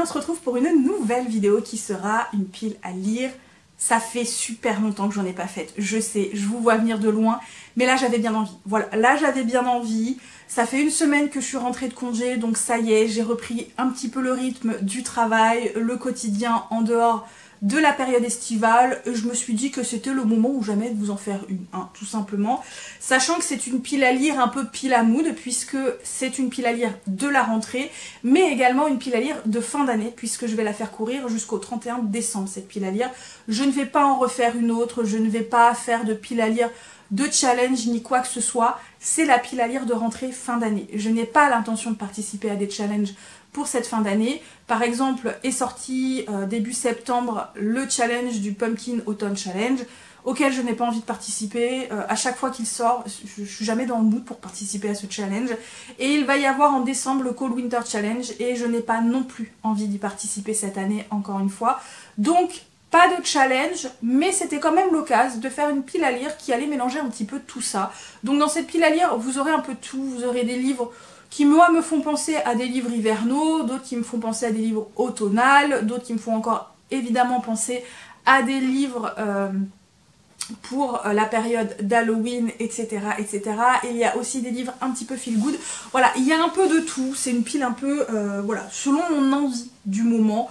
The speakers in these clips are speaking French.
on se retrouve pour une nouvelle vidéo qui sera une pile à lire. Ça fait super longtemps que j'en ai pas faite, je sais, je vous vois venir de loin, mais là j'avais bien envie. Voilà, là j'avais bien envie. Ça fait une semaine que je suis rentrée de congé, donc ça y est, j'ai repris un petit peu le rythme du travail, le quotidien en dehors de la période estivale. Je me suis dit que c'était le moment ou jamais de vous en faire une, hein, tout simplement. Sachant que c'est une pile à lire un peu pile à mood, puisque c'est une pile à lire de la rentrée, mais également une pile à lire de fin d'année, puisque je vais la faire courir jusqu'au 31 décembre, cette pile à lire. Je ne vais pas en refaire une autre, je ne vais pas faire de pile à lire de challenge ni quoi que ce soit. C'est la pile à lire de rentrée fin d'année. Je n'ai pas l'intention de participer à des challenges pour cette fin d'année. Par exemple, est sorti début septembre le challenge du Pumpkin Autumn Challenge, auquel je n'ai pas envie de participer. À chaque fois qu'il sort, je suis jamais dans le mood pour participer à ce challenge. Et il va y avoir en décembre le Cold Winter Challenge, et je n'ai pas non plus envie d'y participer cette année, encore une fois. Donc, pas de challenge, mais c'était quand même l'occasion de faire une pile à lire qui allait mélanger un petit peu tout ça. Donc dans cette pile à lire, vous aurez un peu tout. Vous aurez des livres qui moi me font penser à des livres hivernaux, d'autres qui me font penser à des livres automnales, d'autres qui me font encore évidemment penser à des livres pour la période d'Halloween, etc., etc. Et il y a aussi des livres un petit peu feel good. Voilà, il y a un peu de tout. C'est une pile un peu, voilà, selon mon envie du moment.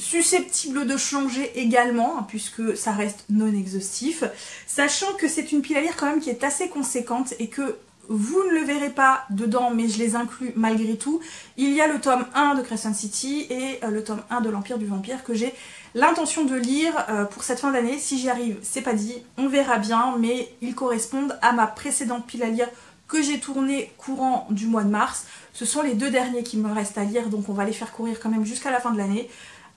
Susceptible de changer également, hein, puisque ça reste non exhaustif, sachant que c'est une pile à lire quand même qui est assez conséquente et que vous ne le verrez pas dedans, mais je les inclus malgré tout. Il y a le tome 1 de Crescent City et le tome 1 de l'Empire du Vampire que j'ai l'intention de lire pour cette fin d'année. Si j'y arrive, c'est pas dit, on verra bien, mais ils correspondent à ma précédente pile à lire que j'ai tournée courant du mois de mars. Ce sont les deux derniers qui me restent à lire, donc on va les faire courir quand même jusqu'à la fin de l'année.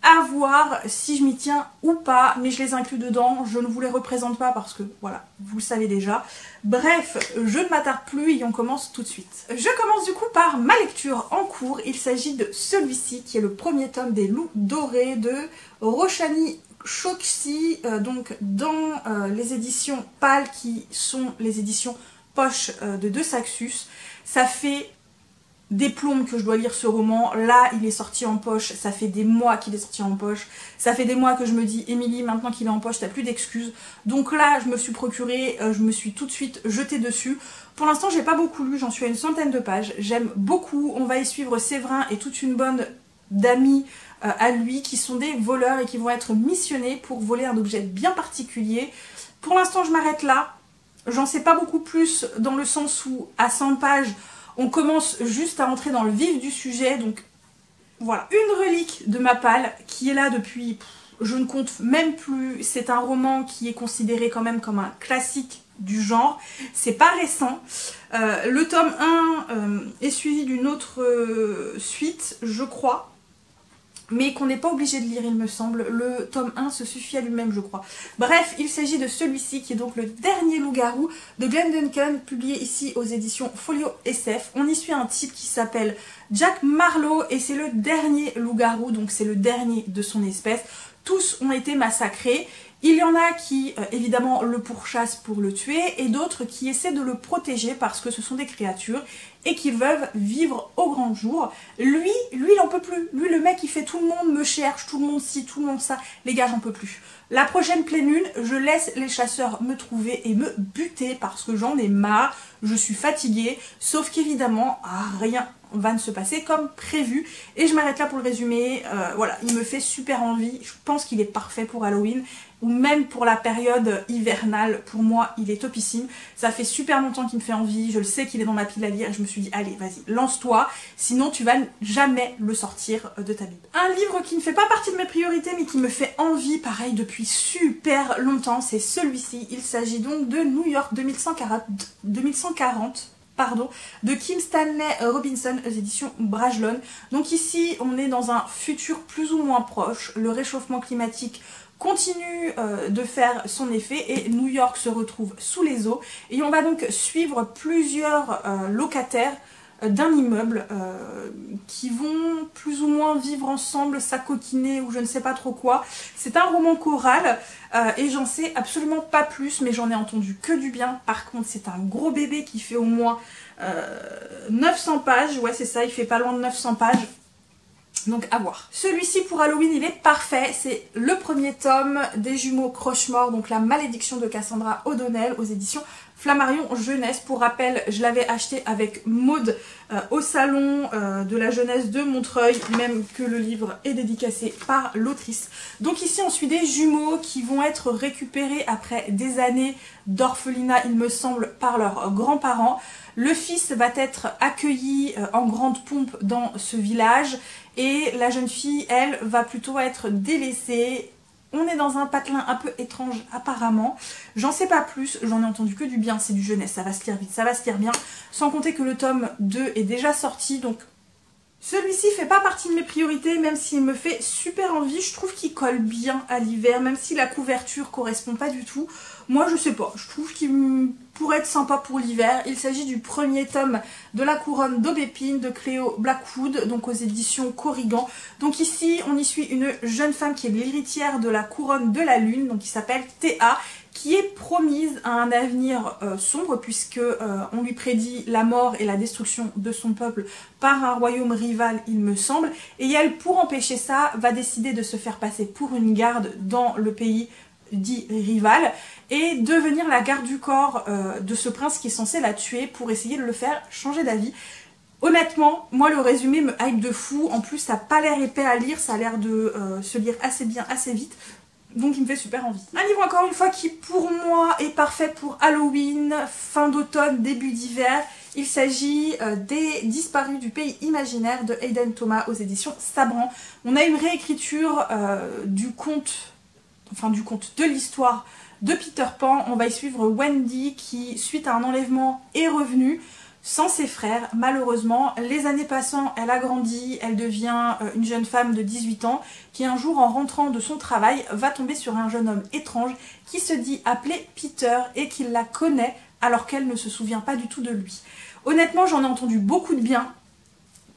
À voir si je m'y tiens ou pas, mais je les inclus dedans, je ne vous les représente pas parce que, voilà, vous le savez déjà. Bref, je ne m'attarde plus et on commence tout de suite. Je commence du coup par ma lecture en cours. Il s'agit de celui-ci, qui est le premier tome des Loups Dorés de Roshani Chokshi, donc dans les éditions PAL, qui sont les éditions poche de De Saxus. Ça fait des plombes que je dois lire ce roman. Là, il est sorti en poche, ça fait des mois qu'il est sorti en poche. Ça fait des mois que je me dis, Émilie, maintenant qu'il est en poche, t'as plus d'excuses. Donc là, je me suis procuré, je me suis tout de suite jetée dessus. Pour l'instant, j'ai pas beaucoup lu, j'en suis à une centaine de pages. J'aime beaucoup. On va y suivre Séverin et toute une bande d'amis à lui qui sont des voleurs et qui vont être missionnés pour voler un objet bien particulier. Pour l'instant, je m'arrête là. J'en sais pas beaucoup plus dans le sens où, à 100 pages, on commence juste à entrer dans le vif du sujet, donc voilà. Une relique de ma palle qui est là depuis, je ne compte même plus. C'est un roman qui est considéré quand même comme un classique du genre. C'est pas récent. Le tome 1 est suivi d'une autre suite, je crois, mais qu'on n'est pas obligé de lire, il me semble. Le tome 1 se suffit à lui-même, je crois. Bref, il s'agit de celui-ci, qui est donc le dernier loup-garou de Glenn Duncan, publié ici aux éditions Folio SF. On y suit un type qui s'appelle Jack Marlowe, et c'est le dernier loup-garou, donc c'est le dernier de son espèce. Tous ont été massacrés. Il y en a qui, évidemment, le pourchassent pour le tuer, et d'autres qui essaient de le protéger parce que ce sont des créatures et qui veulent vivre au grand jour. Lui, il en peut plus. Lui, le mec, il fait tout le monde me cherche, tout le monde ci, tout le monde ça. Les gars, j'en peux plus. La prochaine pleine lune, je laisse les chasseurs me trouver et me buter parce que j'en ai marre. Je suis fatiguée, sauf qu'évidemment, rien va ne se passer comme prévu. Et je m'arrête là pour le résumé. Voilà, il me fait super envie. Je pense qu'il est parfait pour Halloween, ou même pour la période hivernale. Pour moi, il est topissime. Ça fait super longtemps qu'il me fait envie. Je le sais qu'il est dans ma pile à lire et je me suis dit, allez, vas-y, lance-toi. Sinon, tu vas jamais le sortir de ta bible. Un livre qui ne fait pas partie de mes priorités, mais qui me fait envie, pareil, depuis super longtemps, c'est celui-ci. Il s'agit donc de New York 2140. De Kim Stanley Robinson aux éditions Brajlon. Donc ici, on est dans un futur plus ou moins proche. Le réchauffement climatique continue de faire son effet et New York se retrouve sous les eaux. Et on va donc suivre plusieurs locataires d'un immeuble qui vont plus ou moins vivre ensemble, s'acoquiner ou je ne sais pas trop quoi. C'est un roman choral et j'en sais absolument pas plus, mais j'en ai entendu que du bien. Par contre, c'est un gros bébé qui fait au moins 900 pages. Ouais, c'est ça, il fait pas loin de 900 pages. Donc à voir. Celui-ci pour Halloween il est parfait, c'est le premier tome des jumeaux Croche-Mort, donc la malédiction de Cassandra O'Donnell aux éditions Flammarion Jeunesse. Pour rappel, je l'avais acheté avec Maud au salon de la jeunesse de Montreuil, même que le livre est dédicacé par l'autrice. Donc ici on suit des jumeaux qui vont être récupérés après des années d'orphelinat, il me semble, par leurs grands-parents. Le fils va être accueilli en grande pompe dans ce village et la jeune fille, elle, va plutôt être délaissée. On est dans un patelin un peu étrange apparemment. J'en sais pas plus, j'en ai entendu que du bien, c'est du jeunesse, ça va se lire vite, ça va se lire bien. Sans compter que le tome 2 est déjà sorti, donc celui-ci fait pas partie de mes priorités, même s'il me fait super envie. Je trouve qu'il colle bien à l'hiver, même si la couverture correspond pas du tout. Moi je sais pas, je trouve qu'il pourrait être sympa pour l'hiver. Il s'agit du premier tome de la couronne d'Aubépine de Cléo Blackwood, donc aux éditions Corrigan. Donc ici on y suit une jeune femme qui est l'héritière de la couronne de la lune, donc qui s'appelle Théa, qui est promise à un avenir sombre puisque on lui prédit la mort et la destruction de son peuple par un royaume rival, il me semble, et elle, pour empêcher ça, va décider de se faire passer pour une garde dans le pays dit rival et devenir la garde du corps de ce prince qui est censé la tuer pour essayer de le faire changer d'avis. Honnêtement, moi le résumé me hype de fou, en plus ça n'a pas l'air épais à lire, ça a l'air de se lire assez bien, assez vite. Donc il me fait super envie. Un livre encore une fois qui pour moi est parfait pour Halloween, fin d'automne, début d'hiver. Il s'agit des Disparus du pays imaginaire de Hayden Thomas aux éditions Sabran. On a une réécriture du conte de l'histoire de Peter Pan. On va y suivre Wendy qui, suite à un enlèvement, est revenue sans ses frères, malheureusement. Les années passant, elle a grandi, elle devient une jeune femme de 18 ans qui un jour, en rentrant de son travail, va tomber sur un jeune homme étrange qui se dit appelé Peter et qui la connaît alors qu'elle ne se souvient pas du tout de lui. Honnêtement, j'en ai entendu beaucoup de bien.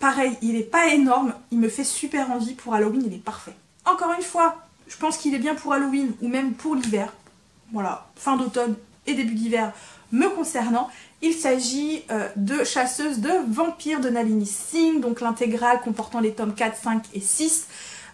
Pareil, il n'est pas énorme, il me fait super envie. Pour Halloween, il est parfait. Encore une fois, je pense qu'il est bien pour Halloween ou même pour l'hiver. Voilà, fin d'automne et début d'hiver me concernant. Il s'agit de Chasseuse de vampires de Nalini Singh, donc l'intégrale comportant les tomes 4, 5 et 6.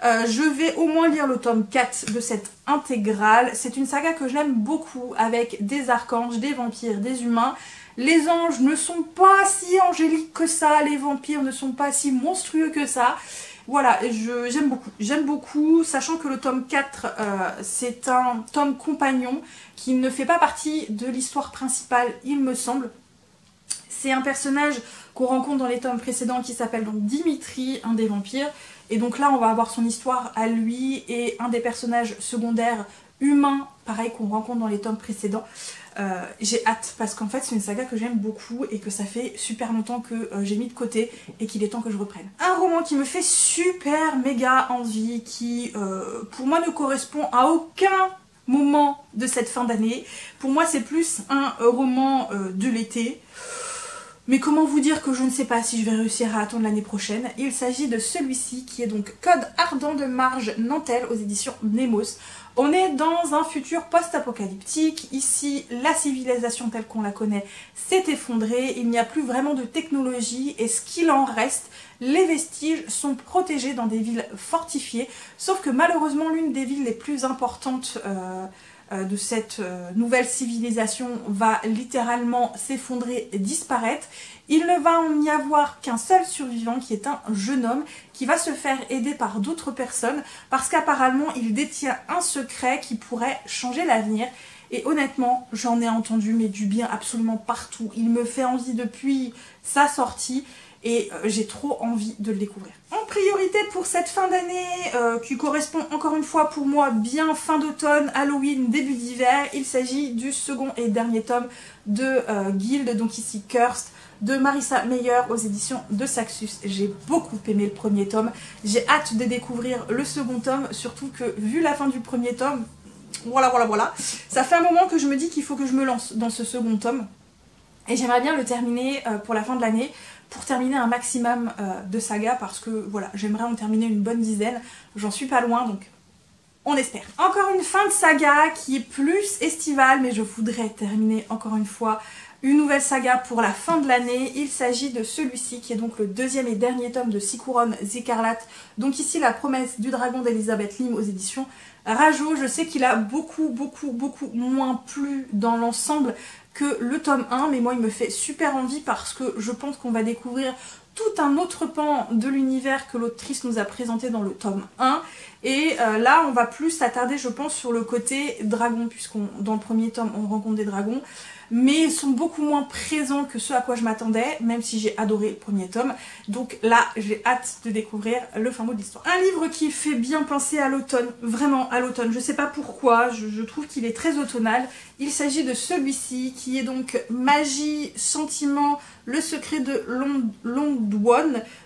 Je vais au moins lire le tome 4 de cette intégrale. C'est une saga que j'aime beaucoup avec des archanges, des vampires, des humains. Les anges ne sont pas si angéliques que ça, les vampires ne sont pas si monstrueux que ça. Voilà, j'aime beaucoup, sachant que le tome 4, c'est un tome compagnon qui ne fait pas partie de l'histoire principale, il me semble. C'est un personnage qu'on rencontre dans les tomes précédents qui s'appelle donc Dimitri, un des vampires. Et donc là, on va avoir son histoire à lui et un des personnages secondaires humains, pareil, qu'on rencontre dans les tomes précédents. J'ai hâte parce qu'en fait c'est une saga que j'aime beaucoup et que ça fait super longtemps que j'ai mis de côté et qu'il est temps que je reprenne. Un roman qui me fait super méga envie, qui pour moi ne correspond à aucun moment de cette fin d'année. Pour moi c'est plus un roman de l'été. Mais comment vous dire que je ne sais pas si je vais réussir à attendre l'année prochaine. Il s'agit de celui-ci qui est donc Code ardent de Marge Nantel aux éditions Nemos. On est dans un futur post-apocalyptique. Ici, la civilisation telle qu'on la connaît s'est effondrée. Il n'y a plus vraiment de technologie et ce qu'il en reste, les vestiges sont protégés dans des villes fortifiées. Sauf que malheureusement, l'une des villes les plus importantes de cette nouvelle civilisation va littéralement s'effondrer et disparaître. Il ne va n'y avoir qu'un seul survivant qui est un jeune homme qui va se faire aider par d'autres personnes parce qu'apparemment il détient un secret qui pourrait changer l'avenir. Et honnêtement, j'en ai entendu mais du bien absolument partout. Il me fait envie depuis sa sortie et j'ai trop envie de le découvrir. En priorité pour cette fin d'année, qui correspond encore une fois pour moi bien fin d'automne, Halloween, début d'hiver, il s'agit du second et dernier tome de Guild, donc ici Cursed, de Marissa Meyer aux éditions de Saxus. J'ai beaucoup aimé le premier tome, j'ai hâte de découvrir le second tome, surtout que vu la fin du premier tome, voilà. Ça fait un moment que je me dis qu'il faut que je me lance dans ce second tome. Et j'aimerais bien le terminer pour la fin de l'année, pour terminer un maximum de sagas, parce que voilà, j'aimerais en terminer une bonne dizaine. J'en suis pas loin, donc on espère. Encore une fin de saga qui est plus estivale, mais je voudrais terminer encore une fois une nouvelle saga pour la fin de l'année. Il s'agit de celui-ci qui est donc le deuxième et dernier tome de 6 couronnes écarlates. Donc ici la promesse du dragon d'Elisabeth Lim aux éditions Rajo. Je sais qu'il a beaucoup moins plu dans l'ensemble que le tome 1, mais moi il me fait super envie parce que je pense qu'on va découvrir tout un autre pan de l'univers que l'autrice nous a présenté dans le tome 1. Et là on va plus s'attarder je pense sur le côté dragon, puisqu'on dans le premier tome on rencontre des dragons, mais ils sont beaucoup moins présents que ce à quoi je m'attendais, même si j'ai adoré le premier tome. Donc là j'ai hâte de découvrir le fin mot de l'histoire. Un livre qui fait bien penser à l'automne, vraiment à l'automne, je sais pas pourquoi, je trouve qu'il est très automnal. Il s'agit de celui-ci qui est donc Magie, Sentiment, le secret de London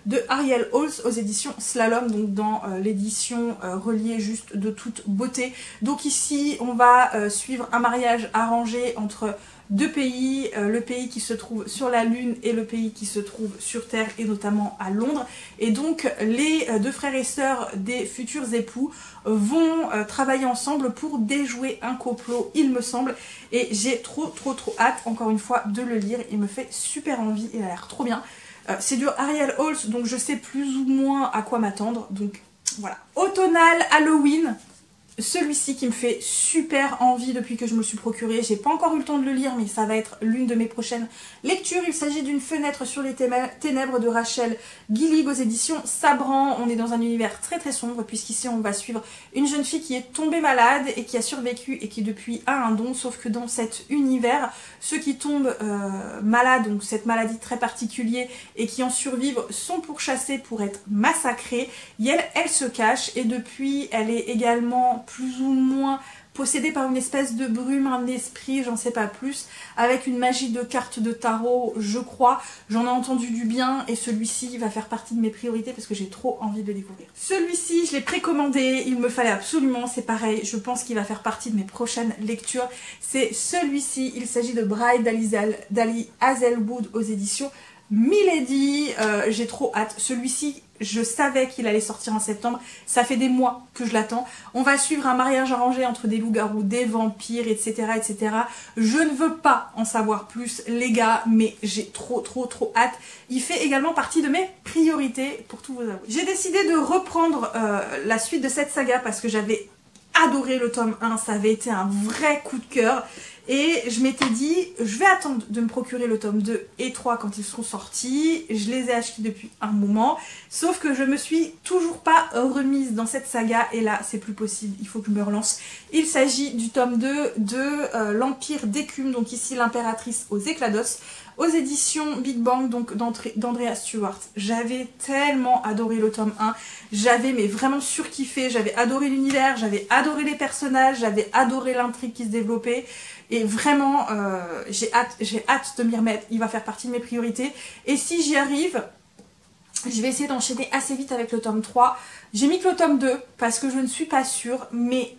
de Ariel Holz aux éditions Slalom, donc dans l'édition reliée juste de toute beauté. Donc ici on va suivre un mariage arrangé entre deux pays, le pays qui se trouve sur la Lune et le pays qui se trouve sur Terre, et notamment à Londres. Et donc les deux frères et sœurs des futurs époux vont travailler ensemble pour déjouer un complot, il me semble. Et j'ai trop hâte, encore une fois, de le lire. Il me fait super envie, il a l'air trop bien. C'est du Ariel Holz, donc je sais plus ou moins à quoi m'attendre. Donc voilà. Automnal, Halloween. Celui-ci qui me fait super envie depuis que je me le suis procuré. J'ai pas encore eu le temps de le lire, mais ça va être l'une de mes prochaines lectures. Il s'agit d'une fenêtre sur les ténèbres de Rachel Gillig aux éditions Sabran. On est dans un univers très sombre, puisqu'ici on va suivre une jeune fille qui est tombée malade et qui a survécu et qui depuis a un don. Sauf que dans cet univers, ceux qui tombent malades, donc cette maladie très particulière, et qui en survivent sont pourchassés pour être massacrés. Et elle se cache, et depuis elle est également plus ou moins possédée par une espèce de brume, un esprit, j'en sais pas plus, avec une magie de cartes de tarot, je crois. J'en ai entendu du bien et celui-ci va faire partie de mes priorités parce que j'ai trop envie de le découvrir. Celui-ci, je l'ai précommandé, il me fallait absolument, c'est pareil, je pense qu'il va faire partie de mes prochaines lectures. C'est celui-ci, il s'agit de Bride d'Ali Hazelwood aux éditions Milady. J'ai trop hâte. Celui-ci, je savais qu'il allait sortir en septembre, ça fait des mois que je l'attends. On va suivre un mariage arrangé entre des loups-garous, des vampires, etc. Je ne veux pas en savoir plus les gars, mais j'ai trop hâte. Il fait également partie de mes priorités, pour tout vous avouer. J'ai décidé de reprendre la suite de cette saga parce que j'avais adoré le tome 1, ça avait été un vrai coup de cœur. Et je m'étais dit, je vais attendre de me procurer le tome 2 et 3 quand ils seront sortis. Je les ai achetés depuis un moment. Sauf que je me suis toujours pas remise dans cette saga. Et là, c'est plus possible. Il faut que je me relance. Il s'agit du tome 2 de l'Empire d'écume. Donc ici, l'impératrice aux éclats d'os. Aux éditions Big Bang, donc d'Andrea Stewart. J'avais tellement adoré le tome 1. J'avais mais vraiment surkiffé. J'avais adoré l'univers. J'avais adoré les personnages. J'avais adoré l'intrigue qui se développait. Et vraiment, j'ai hâte de m'y remettre. Il va faire partie de mes priorités. Et si j'y arrive, je vais essayer d'enchaîner assez vite avec le tome 3. J'ai mis que le tome 2 parce que je ne suis pas sûre. Mais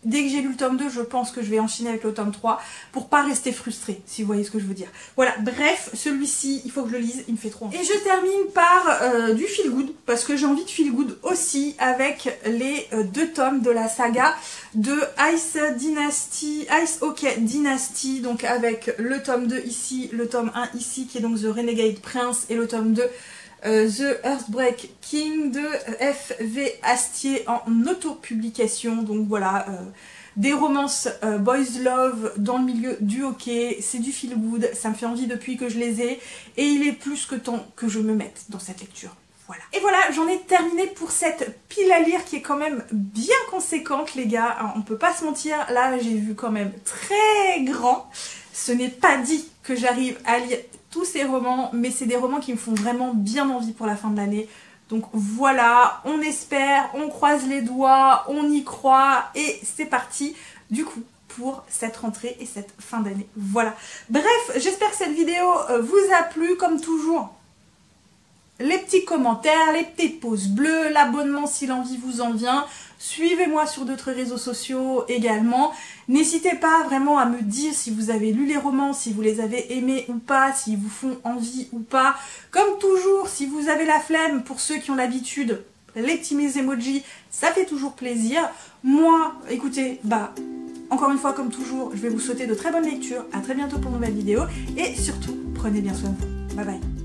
dès que j'ai lu le tome 2, je pense que je vais enchaîner avec le tome 3 pour pas rester frustrée, si vous voyez ce que je veux dire. Voilà, bref, celui-ci, il faut que je le lise, il me fait trop envie. Et je termine par du feel good, parce que j'ai envie de feel good aussi avec les deux tomes de la saga de Ice Hockey Dynasty, donc avec le tome 2 ici, le tome 1 ici, qui est donc The Renegade Prince, et le tome 2 The Earthbreak King de F.V. Astier en autopublication. Donc voilà, des romances boys love dans le milieu du hockey, c'est du feel good, ça me fait envie depuis que je les ai et il est plus que temps que je me mette dans cette lecture. Voilà. Et voilà, j'en ai terminé pour cette pile à lire qui est quand même bien conséquente les gars, on peut pas se mentir, là j'ai vu quand même très grand. Ce n'est pas dit que j'arrive à lire tous ces romans, mais c'est des romans qui me font vraiment bien envie pour la fin de l'année. Donc voilà, on espère, on croise les doigts, on y croit et c'est parti du coup pour cette rentrée et cette fin d'année. Voilà. Bref, j'espère que cette vidéo vous a plu comme toujours. Les petits commentaires, les petits pouces bleus, l'abonnement si l'envie vous en vient. Suivez-moi sur d'autres réseaux sociaux également. N'hésitez pas vraiment à me dire si vous avez lu les romans, si vous les avez aimés ou pas, s'ils vous font envie ou pas. Comme toujours, si vous avez la flemme, pour ceux qui ont l'habitude, les petits emojis, ça fait toujours plaisir. Moi, écoutez, encore une fois, comme toujours, je vais vous souhaiter de très bonnes lectures. À très bientôt pour une nouvelle vidéo. Et surtout, prenez bien soin de vous. Bye bye.